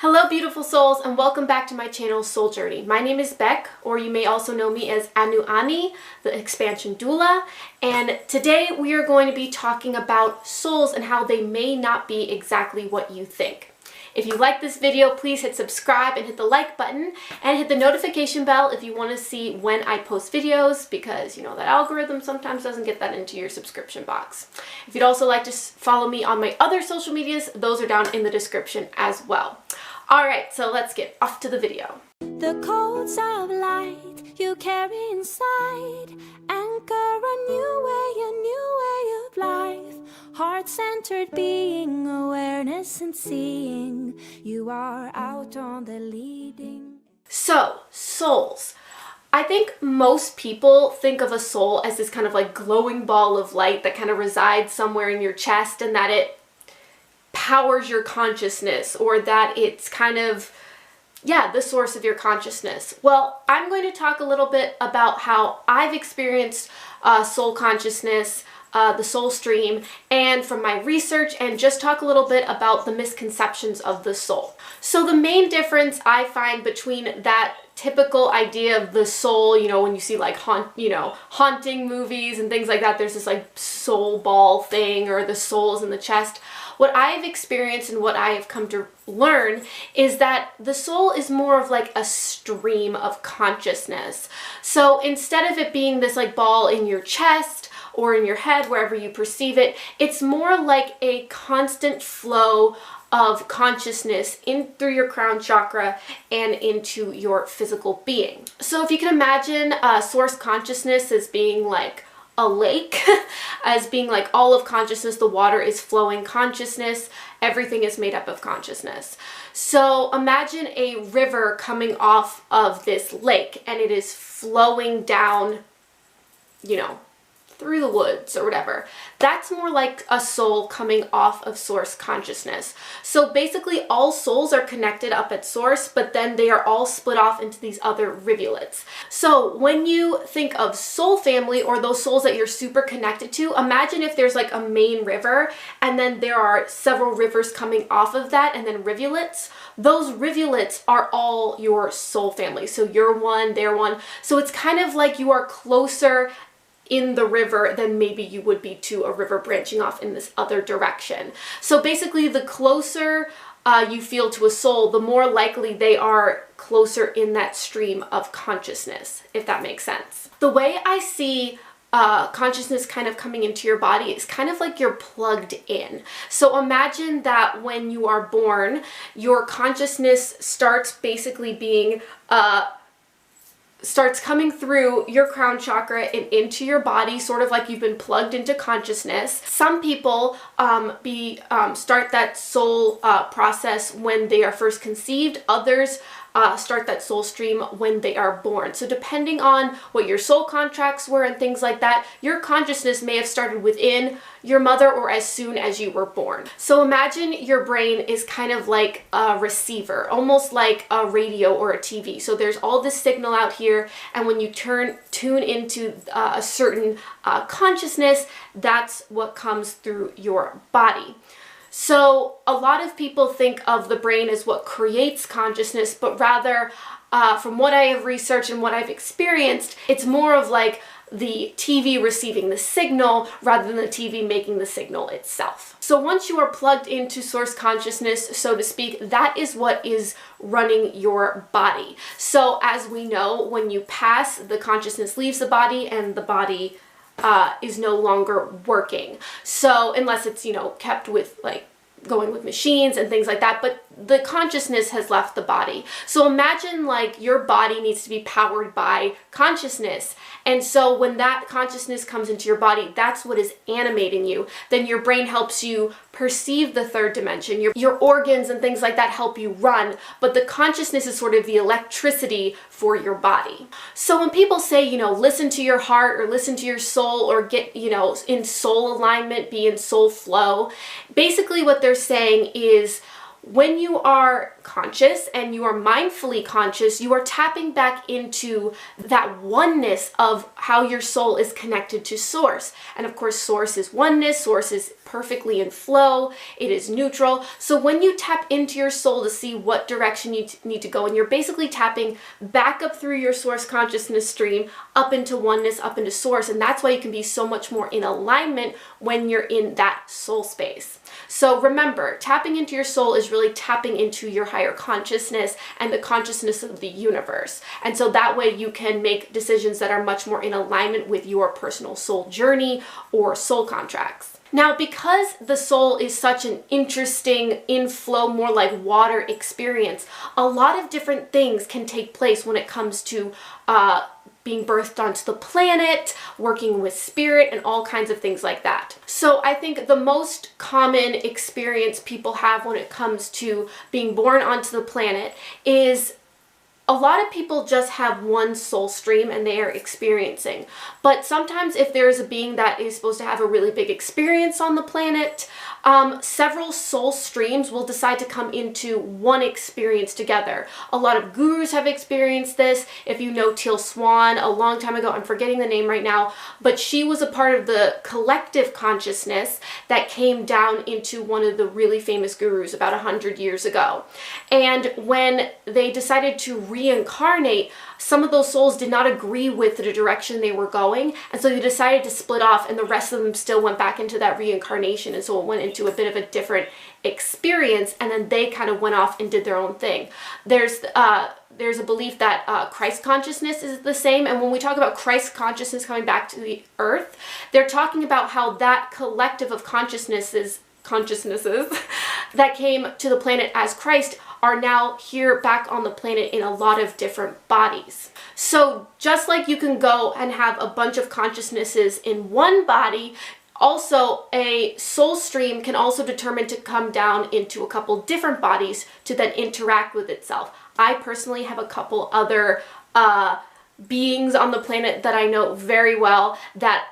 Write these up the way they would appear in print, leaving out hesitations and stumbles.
Hello beautiful souls and welcome back to my channel Soul Journey. My name is Beck, or you may also know me as Anu Ani, the expansion doula, and today we are going to be talking about souls and how they may not be exactly what you think. If you like this video, please hit subscribe and hit the like button and hit the notification bell if you want to see when I post videos, because you know that algorithm sometimes doesn't get that into your subscription box. If you'd also like to follow me on my other social medias, those are down in the description as well. Alright, so let's get off to the video. The codes of light you carry inside anchor a new way of life. Heart-centered being, awareness and seeing. You are out on the leading. So, souls. I think most people think of a soul as this kind of like glowing ball of light that kind of resides somewhere in your chest, and that it powers your consciousness, or that it's kind of, the source of your consciousness. Well, I'm going to talk a little bit about how I've experienced soul consciousness, the soul stream, and from my research, and just talk a little bit about the misconceptions of the soul. So the main difference I find between that typical idea of the soul, you know, when you see like haunting movies and things like that, there's this like soul ball thing, or the soul's in the chest. What I've experienced and what I have come to learn is that the soul is more of like a stream of consciousness. So instead of it being this like ball in your chest or in your head, wherever you perceive it, it's more like a constant flow of consciousness in through your crown chakra and into your physical being. So if you can imagine source consciousness as being like a lake, as being like all of consciousness, the water is flowing consciousness, everything is made up of consciousness. So imagine a river coming off of this lake, and it is flowing down, through the woods or whatever. That's more like a soul coming off of source consciousness. So basically all souls are connected up at source, but then they are all split off into these other rivulets. So when you think of soul family, or those souls that you're super connected to, imagine if there's like a main river and then there are several rivers coming off of that, and then rivulets. Those rivulets are all your soul family. So you're one, they're one. So it's kind of like you are closer in the river than maybe you would be to a river branching off in this other direction. So basically the closer you feel to a soul, the more likely they are closer in that stream of consciousness, if that makes sense. The way I see consciousness kind of coming into your body is kind of like you're plugged in. So imagine that when you are born, your consciousness starts basically being starts coming through your crown chakra and into your body, sort of like you've been plugged into consciousness. Some people start that soul process when they are first conceived. Others start that soul stream when they are born. So depending on what your soul contracts were and things like that, your consciousness may have started within your mother or as soon as you were born. So imagine your brain is kind of like a receiver, almost like a radio or a TV. So there's all this signal out here, and when you tune into a certain consciousness, that's what comes through your body. So a lot of people think of the brain as what creates consciousness, but rather, from what I have researched and what I've experienced, it's more of like the TV receiving the signal rather than the TV making the signal itself. So once you are plugged into source consciousness, so to speak, that is what is running your body. So as we know, when you pass, the consciousness leaves the body, and the body is no longer working. So unless it's, kept with like going with machines and things like that, but the consciousness has left the body. So imagine like your body needs to be powered by consciousness. And so when that consciousness comes into your body, that's what is animating you. Then your brain helps you perceive the third dimension. Your organs and things like that help you run, but the consciousness is sort of the electricity for your body. So when people say, listen to your heart, or listen to your soul, or get, in soul alignment, be in soul flow, basically what they're saying is, when you are conscious and you are mindfully conscious, you are tapping back into that oneness of how your soul is connected to source. And of course, source is oneness, source is perfectly in flow, it is neutral. So when you tap into your soul to see what direction you need to go, and you're basically tapping back up through your source consciousness stream, up into oneness, up into source. And that's why you can be so much more in alignment when you're in that soul space. So remember, tapping into your soul is really tapping into your higher consciousness and the consciousness of the universe. And so that way you can make decisions that are much more in alignment with your personal soul journey or soul contracts. Now, because the soul is such an interesting, in-flow, more like water experience, a lot of different things can take place when it comes to being birthed onto the planet, working with spirit, and all kinds of things like that. So I think the most common experience people have when it comes to being born onto the planet is a lot of people just have one soul stream and they are experiencing. But sometimes if there is a being that is supposed to have a really big experience on the planet, several soul streams will decide to come into one experience together. A lot of gurus have experienced this. If you know Teal Swan, a long time ago, I'm forgetting the name right now, but she was a part of the collective consciousness that came down into one of the really famous gurus about 100 years ago. And when they decided to reincarnate, some of those souls did not agree with the direction they were going, and so they decided to split off, and the rest of them still went back into that reincarnation, and so it went into a bit of a different experience, and then they kind of went off and did their own thing. There's a belief that Christ consciousness is the same, and when we talk about Christ consciousness coming back to the earth, they're talking about how that collective of consciousnesses that came to the planet as Christ are now here back on the planet in a lot of different bodies. So just like you can go and have a bunch of consciousnesses in one body, also a soul stream can also determine to come down into a couple different bodies to then interact with itself. I personally have a couple other beings on the planet that I know very well that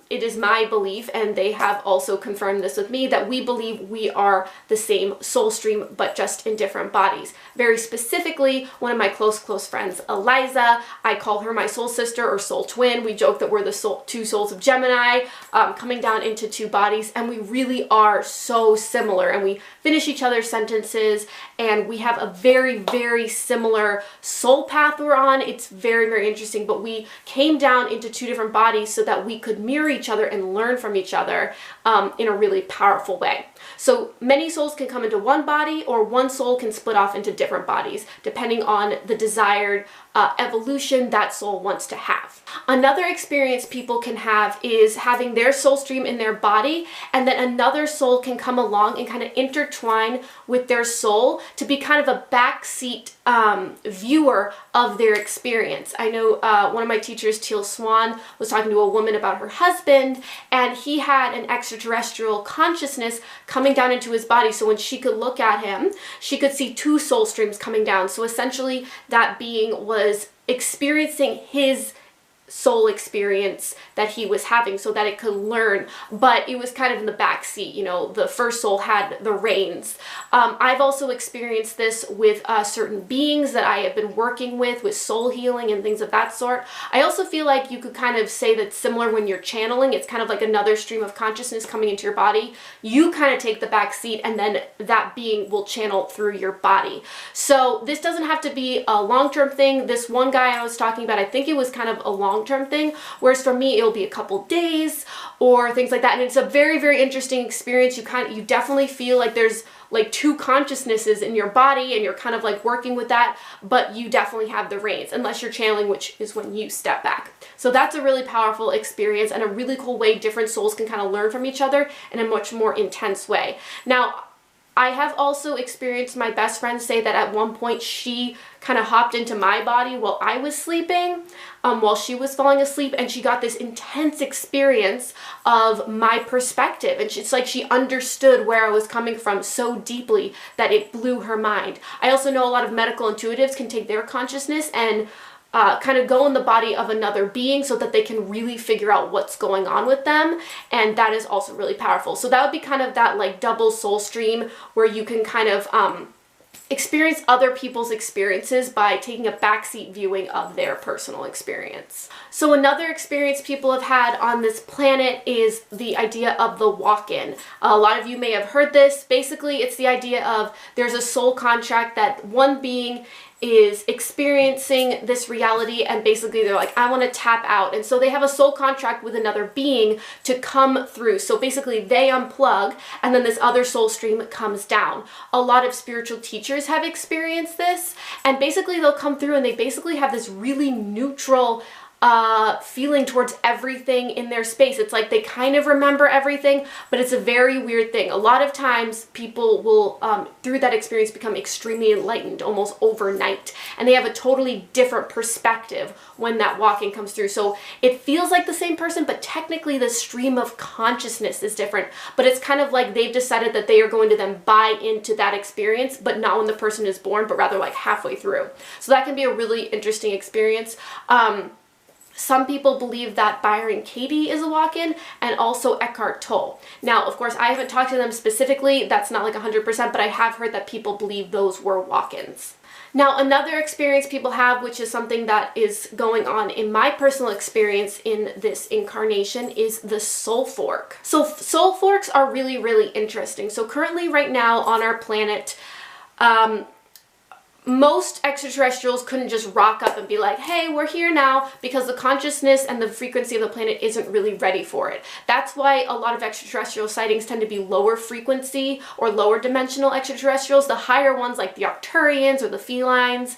it is my belief, and they have also confirmed this with me, that we believe we are the same soul stream but just in different bodies. Very specifically, one of my close friends, Eliza, I call her my soul sister or soul twin. We joke that we're the two souls of Gemini coming down into two bodies, and we really are so similar, and we finish each other's sentences, and we have a very similar soul path we're on. It's very interesting, but we came down into two different bodies so that we could mirror each other and learn from each other in a really powerful way. So many souls can come into one body, or one soul can split off into different bodies, depending on the desired evolution that soul wants to have. Another experience people can have is having their soul stream in their body, and then another soul can come along and kind of intertwine with their soul to be kind of a backseat viewer of their experience. I know one of my teachers, Teal Swan, was talking to a woman about her husband, and he had an extraterrestrial consciousness coming down into his body. So when she could look at him, she could see two soul streams coming down. So essentially that being was experiencing his soul experience that he was having so that it could learn, but it was kind of in the back seat. You know, the first soul had the reins. I've also experienced this with certain beings that I have been working with soul healing and things of that sort. I also feel like you could kind of say that's similar when you're channeling. It's kind of like another stream of consciousness coming into your body. You kind of take the back seat, and then that being will channel through your body. So this doesn't have to be a long-term thing. This one guy I was talking about, I think it was kind of a long-term thing, whereas for me it'll be a couple days or things like that, and it's a very interesting experience. You definitely feel like there's like two consciousnesses in your body, and you're kind of like working with that, but you definitely have the reins, unless you're channeling, which is when you step back. So that's a really powerful experience and a really cool way different souls can kind of learn from each other in a much more intense way. Now, I have also experienced my best friend say that at one point she kind of hopped into my body while I was sleeping, while she was falling asleep, and she got this intense experience of my perspective, and it's like she understood where I was coming from so deeply that it blew her mind. I also know a lot of medical intuitives can take their consciousness and kind of go in the body of another being so that they can really figure out what's going on with them. And that is also really powerful. So that would be kind of that like double soul stream where you can kind of experience other people's experiences by taking a backseat viewing of their personal experience. So another experience people have had on this planet is the idea of the walk-in. A lot of you may have heard this. Basically, it's the idea of there's a soul contract that one being is experiencing this reality, and basically they're like, I want to tap out. And so they have a soul contract with another being to come through. So basically they unplug and then this other soul stream comes down. A lot of spiritual teachers have experienced this, and basically they'll come through and they basically have this really neutral feeling towards everything in their space. It's like they kind of remember everything, but it's a very weird thing. A lot of times people will, through that experience, become extremely enlightened almost overnight, and they have a totally different perspective when that walking comes through. So it feels like the same person, but technically the stream of consciousness is different. But it's kind of like they've decided that they are going to then buy into that experience, but not when the person is born, but rather like halfway through. So that can be a really interesting experience. Some people believe that Byron Katie is a walk-in, and also Eckhart Tolle. Now, of course, I haven't talked to them specifically. That's not like 100%, but I have heard that people believe those were walk-ins. Now, another experience people have, which is something that is going on in my personal experience in this incarnation, is the soul fork. So soul forks are really, really interesting. So currently right now on our planet, most extraterrestrials couldn't just rock up and be like, hey, we're here now, because the consciousness and the frequency of the planet isn't really ready for it. That's why a lot of extraterrestrial sightings tend to be lower frequency or lower dimensional extraterrestrials. The higher ones, like the Arcturians or the felines,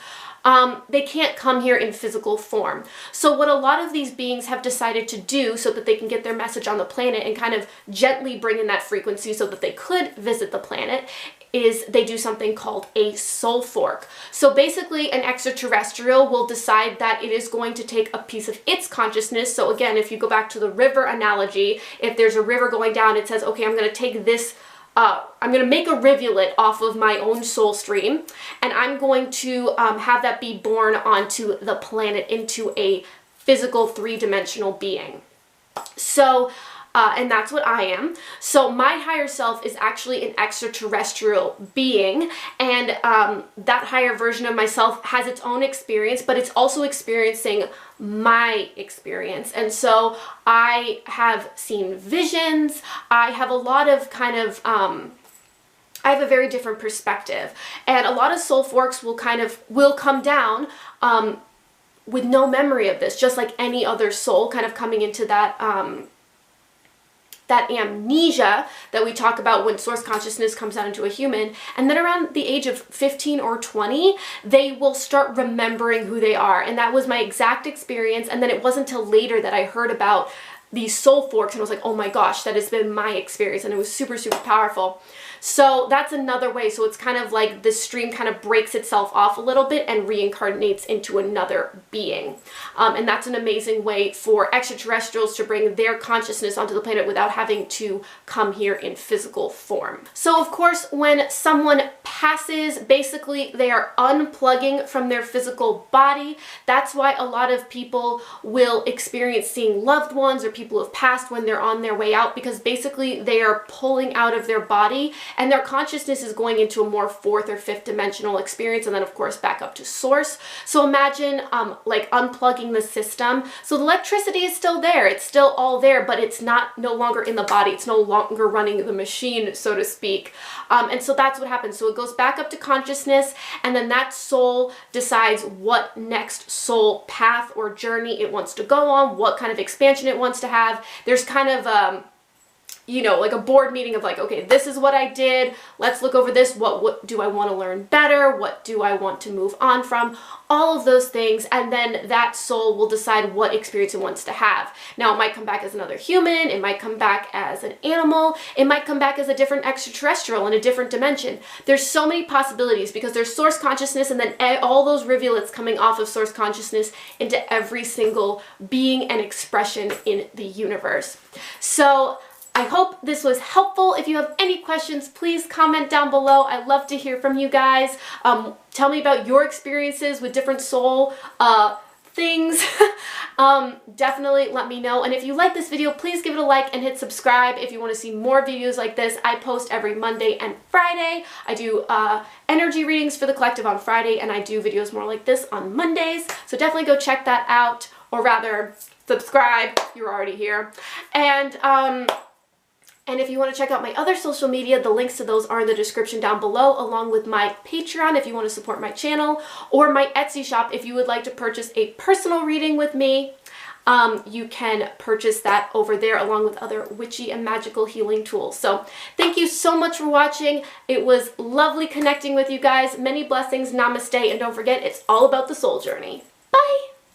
they can't come here in physical form. So what a lot of these beings have decided to do so that they can get their message on the planet and kind of gently bring in that frequency so that they could visit the planet is they do something called a soul fork. So basically an extraterrestrial will decide that it is going to take a piece of its consciousness. So again, if you go back to the river analogy, if there's a river going down, it says, okay, I'm going to take this, I'm going to make a rivulet off of my own soul stream, and I'm going to have that be born onto the planet into a physical three-dimensional being. So and that's what I am. So my higher self is actually an extraterrestrial being, and that higher version of myself has its own experience, but it's also experiencing my experience. And so I have seen visions. I have a lot of kind of I have a very different perspective, and a lot of soul forks will come down with no memory of this, just like any other soul kind of coming into that that amnesia that we talk about when source consciousness comes out into a human. And then around the age of 15 or 20, they will start remembering who they are. And that was my exact experience. And then it wasn't until later that I heard about these soul forks and I was like, oh my gosh, that has been my experience. And it was super, super powerful. So that's another way. So it's kind of like the stream kind of breaks itself off a little bit and reincarnates into another being. And that's an amazing way for extraterrestrials to bring their consciousness onto the planet without having to come here in physical form. So of course, when someone passes, basically they are unplugging from their physical body. That's why a lot of people will experience seeing loved ones or people who have passed when they're on their way out, because basically they are pulling out of their body and their consciousness is going into a more fourth or fifth dimensional experience, and then of course back up to source. So imagine like unplugging the system. So the electricity is still there, it's still all there, but it's no longer in the body, it's no longer running the machine, so to speak. And so that's what happens. So it goes back up to consciousness, and then that soul decides what next soul path or journey it wants to go on, what kind of expansion it wants to have. There's kind of you know, like a board meeting of like, okay, this is what I did, let's look over this, what do I want to learn better, what do I want to move on from, all of those things, and then that soul will decide what experience it wants to have. Now, it might come back as another human, it might come back as an animal, it might come back as a different extraterrestrial in a different dimension. There's so many possibilities because there's source consciousness and then all those rivulets coming off of source consciousness into every single being and expression in the universe. So I hope this was helpful. If you have any questions, please comment down below. I'd love to hear from you guys. Tell me about your experiences with different soul things, definitely let me know. And if you like this video, please give it a like and hit subscribe if you want to see more videos like this. I post every Monday and Friday. I do energy readings for the collective on Friday, and I do videos more like this on Mondays. So definitely go check that out, or rather subscribe. You're already here. And if you want to check out my other social media, the links to those are in the description down below, along with my Patreon if you want to support my channel, or my Etsy shop if you would like to purchase a personal reading with me. You can purchase that over there along with other witchy and magical healing tools. So thank you so much for watching. It was lovely connecting with you guys. Many blessings. Namaste. And don't forget, it's all about the soul journey. Bye.